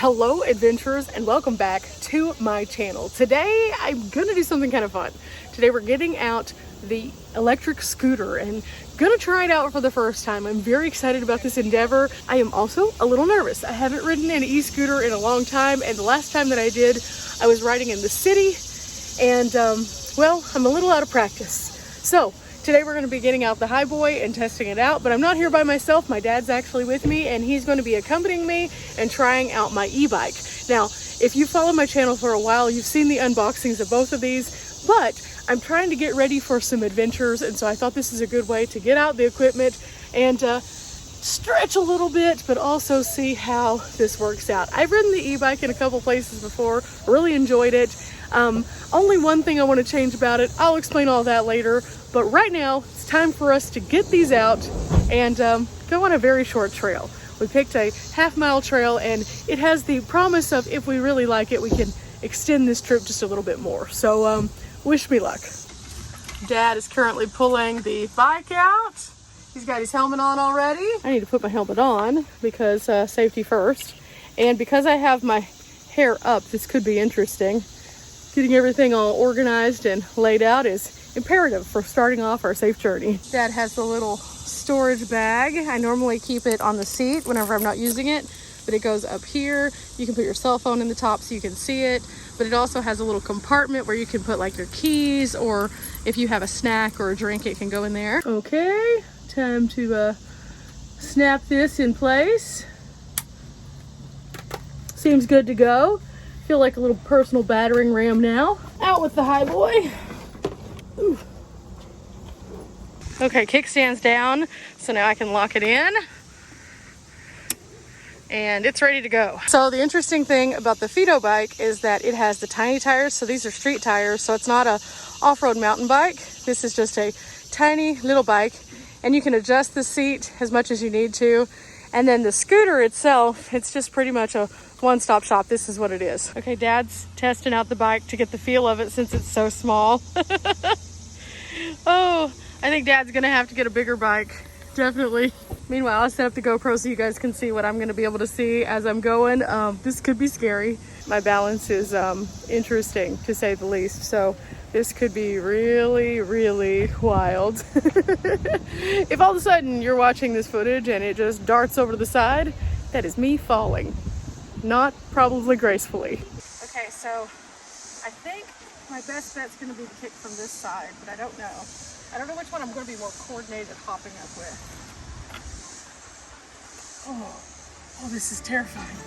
Hello adventurers and welcome back to my channel. Today I'm gonna do something kind of fun. Today we're getting out the electric scooter and gonna try it out for the first time. I'm very excited about this endeavor. I am also a little nervous. I haven't ridden an e-scooter in a long time, and the last time that I did, I was riding in the city and well, I'm a little out of practice. So today we're going to be getting out the Hiboy and testing it out, but I'm not here by myself. My dad's actually with me and he's going to be accompanying me and trying out my e-bike. Now, if you follow my channel for a while, you've seen the unboxings of both of these, but I'm trying to get ready for some adventures, and so I thought this is a good way to get out the equipment and stretch a little bit, but also see how this works out. I've ridden the e-bike in a couple places before, really enjoyed it. Only one thing I want to change about it. I'll explain all that later. But right now, it's time for us to get these out and go on a very short trail. We picked a half-mile trail, and it has the promise of, if we really like it, we can extend this trip just a little bit more. So wish me luck. Dad is currently pulling the bike out. He's got his helmet on already. I need to put my helmet on because safety first. And because I have my hair up, this could be interesting. Getting everything all organized and laid out is imperative for starting off our safe journey. Dad has the little storage bag. I normally keep it on the seat whenever I'm not using it, but it goes up here. You can put your cell phone in the top so you can see it, but it also has a little compartment where you can put like your keys, or if you have a snack or a drink, it can go in there. Okay, time to snap this in place. Seems good to go. Feel like a little personal battering ram now. Out with the Hiboy. Ooh. Okay, kickstand's down, so now I can lock it in. And it's ready to go. So the interesting thing about the Fido bike is that it has the tiny tires. So these are street tires, so it's not a off-road mountain bike. This is just a tiny little bike, and you can adjust the seat as much as you need to. And then the scooter itself, it's just pretty much a one-stop shop. This is what it is. Okay, Dad's testing out the bike to get the feel of it since it's so small. Oh, I think Dad's gonna have to get a bigger bike, definitely. Meanwhile, I'll set up the GoPro so you guys can see what I'm gonna be able to see as I'm going. This could be scary. My balance is interesting, to say the least. So this could be really, really wild. If all of a sudden you're watching this footage and it just darts over to the side, that is me falling. Not probably gracefully. Okay, so I think my best bet's gonna be to kick from this side, but I don't know. I don't know which one I'm gonna be more coordinated hopping up with. Oh, this is terrifying.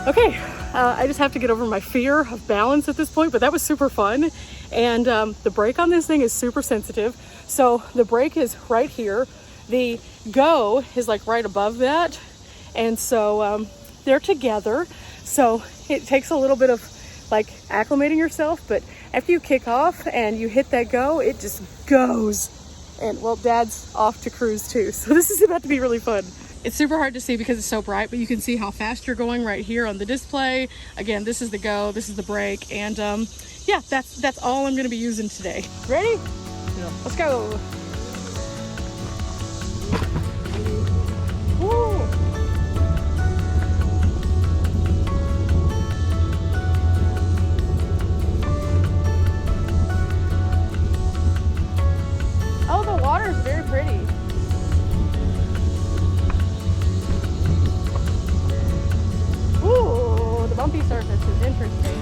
Okay, I just have to get over my fear of balance at this point, but that was super fun. And the brake on this thing is super sensitive. So the brake is right here. The go is like right above that. And so they're together. So it takes a little bit of like acclimating yourself, but after you kick off and you hit that go, it just goes. And well, Dad's off to cruise too. So this is about to be really fun. It's super hard to see because it's so bright, but you can see how fast you're going right here on the display. Again, this is the go, this is the brake, and yeah, that's all I'm gonna be using today. Ready? Yeah. Let's go. Woo. Oh, the water is very pretty. Ooh, the bumpy surface is interesting.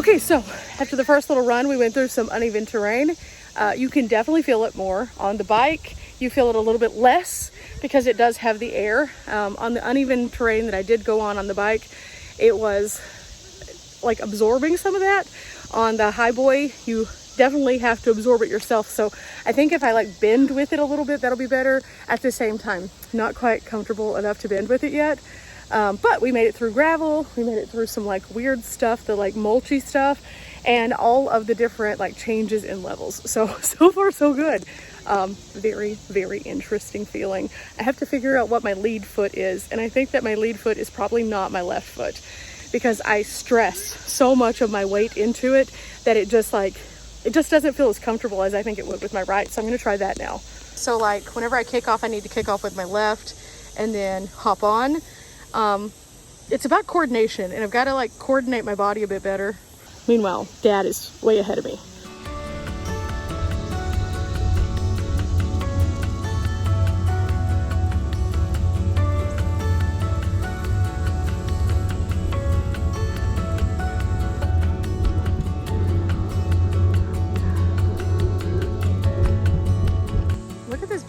Okay, so after the first little run, we went through some uneven terrain. You can definitely feel it more. On the bike, you feel it a little bit less because it does have the air. On the uneven terrain that I did go on the bike, it was like absorbing some of that. On the Hiboy, you definitely have to absorb it yourself. So I think if I like bend with it a little bit, that'll be better. At the same time, not quite comfortable enough to bend with it yet. But we made it through gravel. We made it through some like weird stuff, the like mulchy stuff, and all of the different like changes in levels. So far so good. Very, very interesting feeling. I have to figure out what my lead foot is. And I think that my lead foot is probably not my left foot because I stress so much of my weight into it that it just doesn't feel as comfortable as I think it would with my right. So I'm going to try that now. So like whenever I kick off, I need to kick off with my left and then hop on. It's about coordination, and I've got to like coordinate my body a bit better. Meanwhile, Dad is way ahead of me.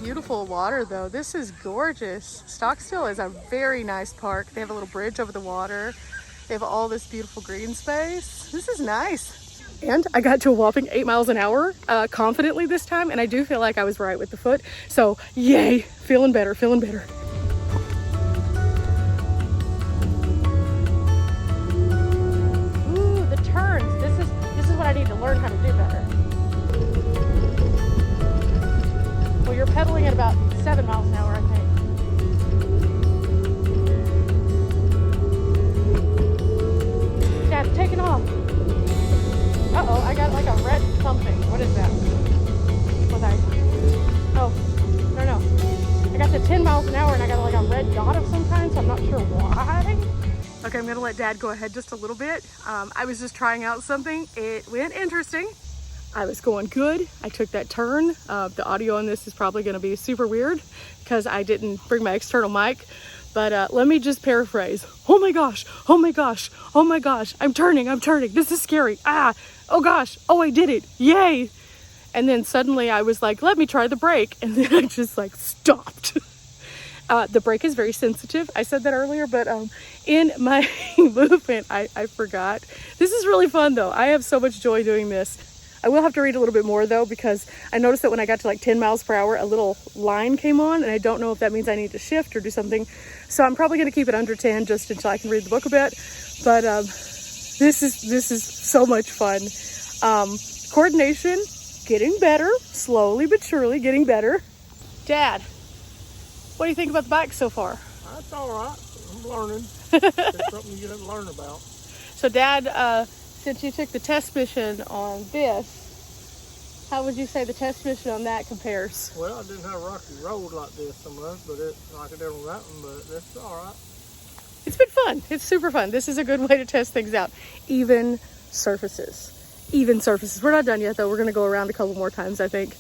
Beautiful water though. This is gorgeous. Stockstill is a very nice park. They have a little bridge over the water. They have all this beautiful green space. This is nice. And I got to a whopping 8 miles an hour confidently this time, and I do feel like I was right with the foot. So yay, feeling better, feeling better. Ooh, the turns. This is what I need to learn how to do better. Well, you're pedaling at about 7 miles an hour, I think. Dad, taking off. Uh-oh, I got like a red something. What is that? No. I got to 10 miles an hour and I got like a red dot of some kind, so I'm not sure why. Okay, I'm gonna let Dad go ahead just a little bit. I was just trying out something. It went interesting. I was going good. I took that turn. The audio on this is probably going to be super weird because I didn't bring my external mic. But let me just paraphrase. Oh my gosh, oh my gosh, oh my gosh. I'm turning. This is scary. Ah, oh gosh, oh I did it. Yay. And then suddenly I was like, let me try the brake. And then I just like stopped. The brake is very sensitive. I said that earlier, but in my movement, I forgot. This is really fun though. I have so much joy doing this. I will have to read a little bit more though, because I noticed that when I got to like 10 miles per hour, a little line came on, and I don't know if that means I need to shift or do something. So I'm probably going to keep it under 10 just until I can read the book a bit. But this is so much fun. Coordination, getting better, slowly but surely getting better. Dad, what do you think about the bike so far? That's all right. I'm learning. It's something you didn't learn about. So Dad, since you took the test mission on this, how would you say the test mission on that compares? Well, I didn't have a rocky road like this so much, but it's like it on that one, but that's all right. It's been fun. It's super fun. This is a good way to test things out. Even surfaces. We're not done yet though. We're going to go around a couple more times, I think,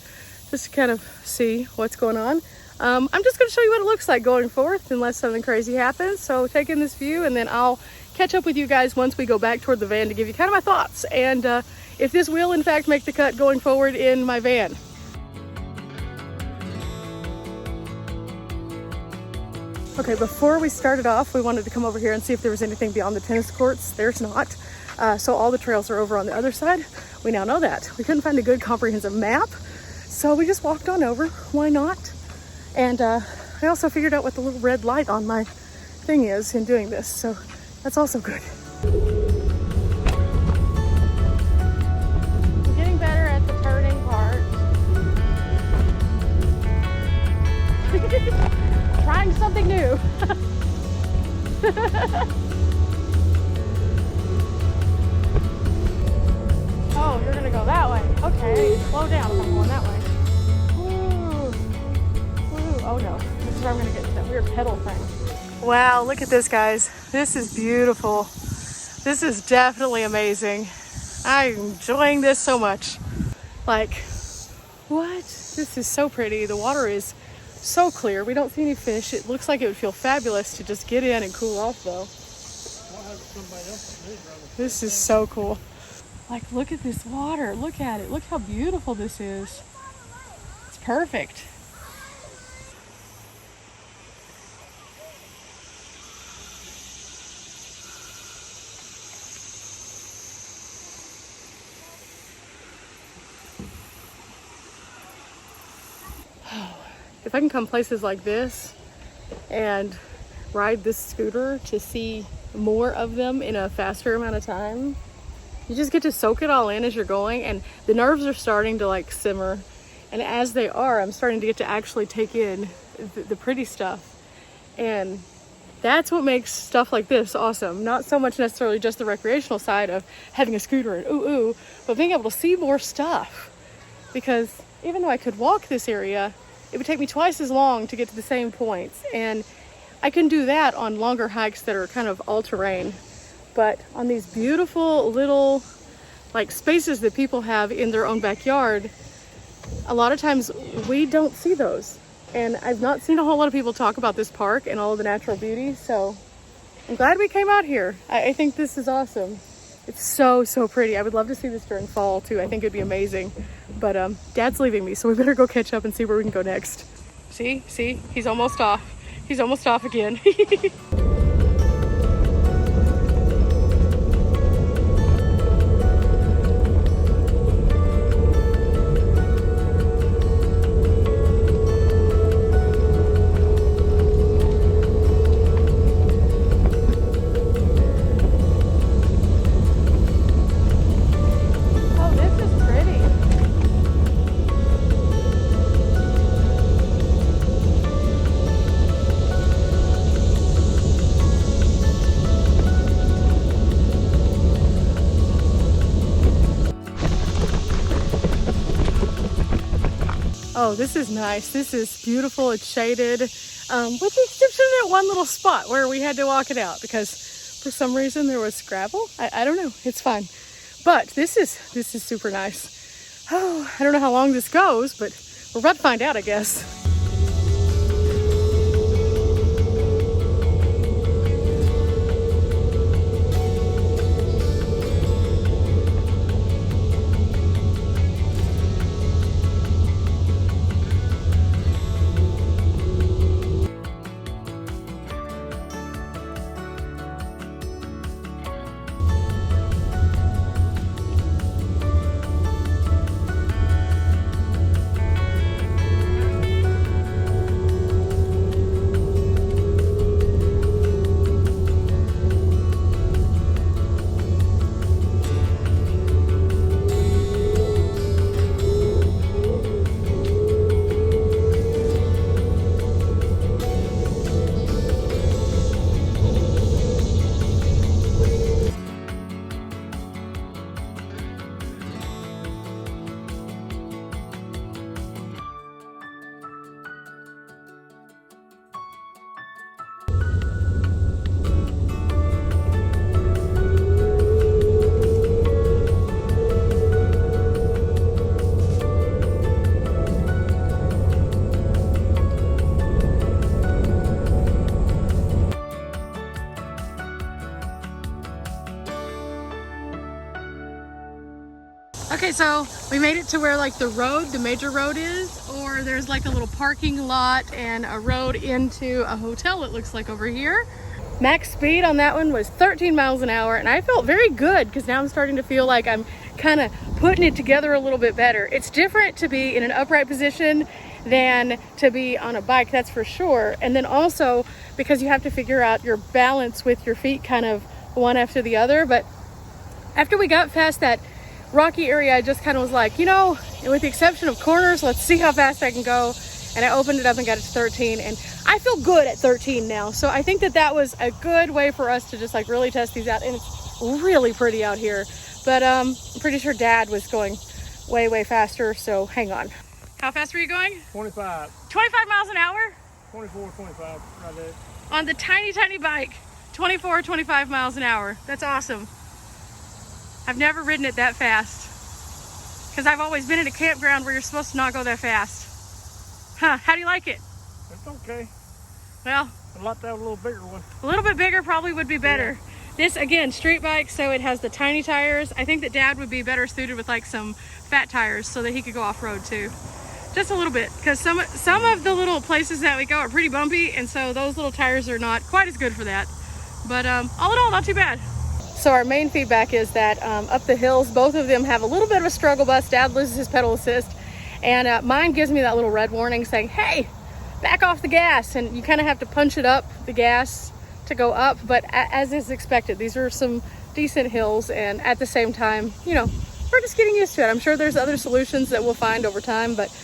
just to kind of see what's going on. I'm just going to show you what it looks like going forth unless something crazy happens. So take in this view, and then I'll catch up with you guys once we go back toward the van to give you kind of my thoughts and if this will in fact make the cut going forward in my van. Okay, before we started off, we wanted to come over here and see if there was anything beyond the tennis courts. There's not. So all the trails are over on the other side. We now know that. We couldn't find a good comprehensive map, so we just walked on over. Why not? And I also figured out what the little red light on my thing is in doing this, so that's also good. I'm getting better at the turning part. Trying something new. Oh, you're gonna go that way. Okay, slow down if I'm going that way. Ooh. Ooh. Oh no, this is where I'm gonna get to that weird pedal thing. Wow, look at this, guys. This is beautiful. This is definitely amazing. I'm enjoying this so much. Like, what? This is so pretty. The water is so clear. We don't see any fish. It looks like it would feel fabulous to just get in and cool off though. This is so cool. Like, look at this water. Look at it. Look how beautiful this is. It's perfect. If I can come places like this and ride this scooter to see more of them in a faster amount of time, you just get to soak it all in as you're going, and the nerves are starting to like simmer. And as they are, I'm starting to get to actually take in the pretty stuff. And that's what makes stuff like this awesome. Not so much necessarily just the recreational side of having a scooter and ooh, but being able to see more stuff. Because even though I could walk this area, it would take me twice as long to get to the same points. And I can do that on longer hikes that are kind of all-terrain. But on these beautiful little like spaces that people have in their own backyard, a lot of times we don't see those. And I've not seen a whole lot of people talk about this park and all of the natural beauty. So I'm glad we came out here. I think this is awesome. It's so pretty. I would love to see this during fall too. I think it'd be amazing. But Dad's leaving me, so we better go catch up and see where we can go next. See, he's almost off. He's almost off again. Oh, this is nice. This is beautiful. It's shaded, with the exception of that one little spot where we had to walk it out because for some reason there was gravel. I don't know. It's fine. But this is super nice. Oh, I don't know how long this goes, but we're about to find out, I guess. Okay, so we made it to where like the major road is, or there's like a little parking lot and a road into a hotel, it looks like over here. Max speed on that one was 13 miles an hour, and I felt very good because now I'm starting to feel like I'm kind of putting it together a little bit better. It's different to be in an upright position than to be on a bike, that's for sure. And then also because you have to figure out your balance with your feet kind of one after the other. But after we got past that rocky area, I just kind of was like, you know, with the exception of corners, let's see how fast I can go. And I opened it up and got it to 13, and I feel good at 13 now. So I think that that was a good way for us to just like really test these out. And it's really pretty out here, but I'm pretty sure Dad was going way faster, so hang on. How fast were you going? 25. 25 miles an hour? 24, 25, right there. On the tiny bike, 24, 25 miles an hour. That's awesome. I've never ridden it that fast because I've always been in a campground where you're supposed to not go that fast. Huh, how do you like it? It's okay. Well, I'd like to have a little bigger one. A little bit bigger probably would be better. This, again, street bike, so it has the tiny tires. I think that Dad would be better suited with like some fat tires so that he could go off-road too. Just a little bit, because some of the little places that we go are pretty bumpy, and so those little tires are not quite as good for that. But all in all, not too bad. So our main feedback is that up the hills, both of them have a little bit of a struggle bus. Dad loses his pedal assist, and mine gives me that little red warning saying, hey, back off the gas, and you kind of have to punch it up, the gas, to go up. But as is expected, these are some decent hills, and at the same time, you know, we're just getting used to it. I'm sure there's other solutions that we'll find over time, but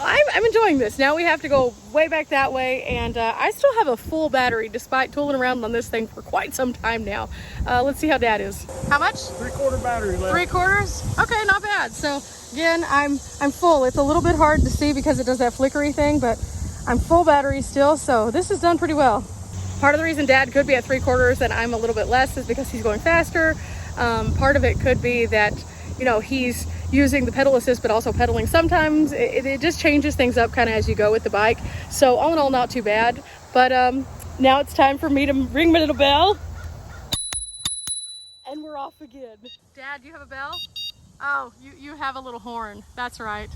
I'm enjoying this. Now we have to go way back that way, and I still have a full battery despite tooling around on this thing for quite some time now. Let's see how Dad is. How much? 3/4 battery left. 3/4? Okay, not bad. So again, I'm full. It's a little bit hard to see because it does that flickery thing, but I'm full battery still, so this is done pretty well. Part of the reason Dad could be at 3/4 and I'm a little bit less is because he's going faster. Part of it could be that, you know, he's using the pedal assist but also pedaling sometimes. It just changes things up kind of as you go with the bike. So all in all, not too bad. But now it's time for me to ring my little bell. And we're off again. Dad, you have a bell? Oh, you have a little horn. That's right.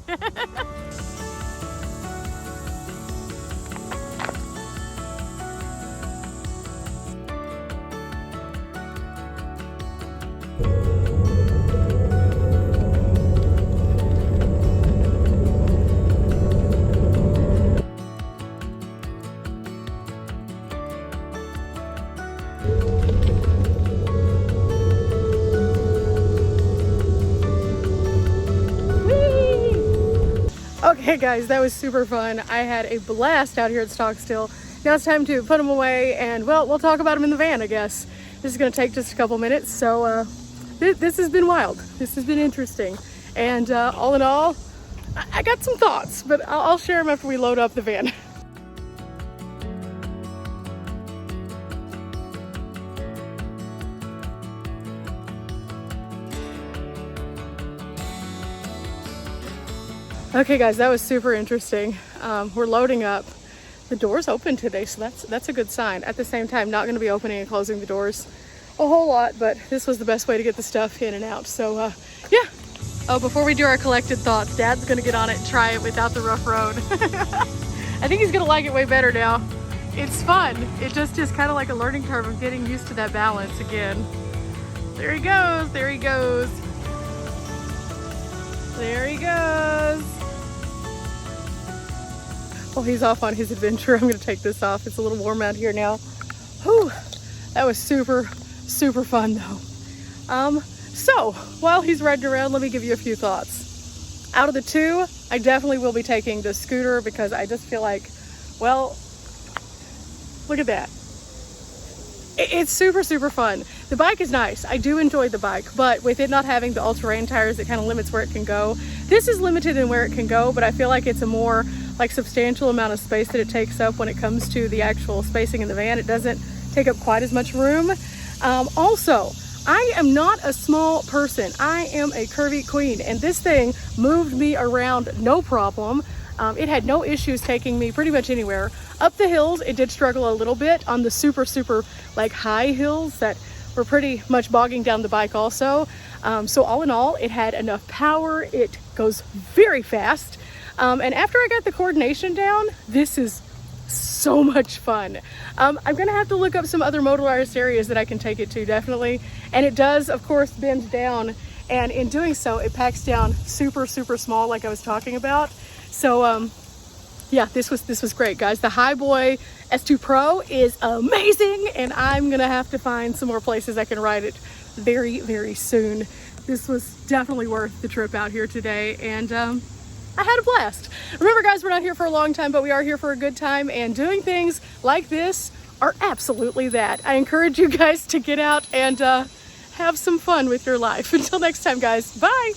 Okay guys, that was super fun. I had a blast out here at Stockstill. Now it's time to put them away, and well, we'll talk about them in the van, I guess. This is gonna take just a couple minutes, so this has been wild. This has been interesting. And all in all, I got some thoughts, but I'll share them after we load up the van. Okay guys, that was super interesting. We're loading up. The door's open today, so that's a good sign. At the same time, not going to be opening and closing the doors a whole lot, but this was the best way to get the stuff in and out. So yeah. Oh, before we do our collected thoughts, Dad's going to get on it and try it without the rough road. I think he's going to like it way better now. It's fun. It just is kind of like a learning curve of getting used to that balance again. There he goes. There he goes. There he goes. Well, he's off on his adventure. I'm going to take this off. It's a little warm out here now. Whew, that was super, super fun though. So while he's riding around, let me give you a few thoughts. Out of the two, I definitely will be taking the scooter because I just feel like, well, look at that. It's super, super fun. The bike is nice. I do enjoy the bike, but with it not having the all-terrain tires, it kind of limits where it can go. This is limited in where it can go, but I feel like it's a more like substantial amount of space that it takes up when it comes to the actual spacing in the van. It doesn't take up quite as much room. Also, I am not a small person. I am a curvy queen, and this thing moved me around no problem. It had no issues taking me pretty much anywhere. Up the hills, it did struggle a little bit on the super, super like high hills that were pretty much bogging down the bike also. So all in all, it had enough power. It goes very fast. And after I got the coordination down, this is so much fun. I'm gonna have to look up some other motorized areas that I can take it to, definitely. And it does, of course, bend down. And in doing so, it packs down super, super small like I was talking about. So yeah, this was great, guys. The Hiboy S2Pro is amazing, and I'm gonna have to find some more places I can ride it very, very soon. This was definitely worth the trip out here today, and I had a blast. Remember, guys, we're not here for a long time, but we are here for a good time, and doing things like this are absolutely that. I encourage you guys to get out and have some fun with your life. Until next time, guys, bye.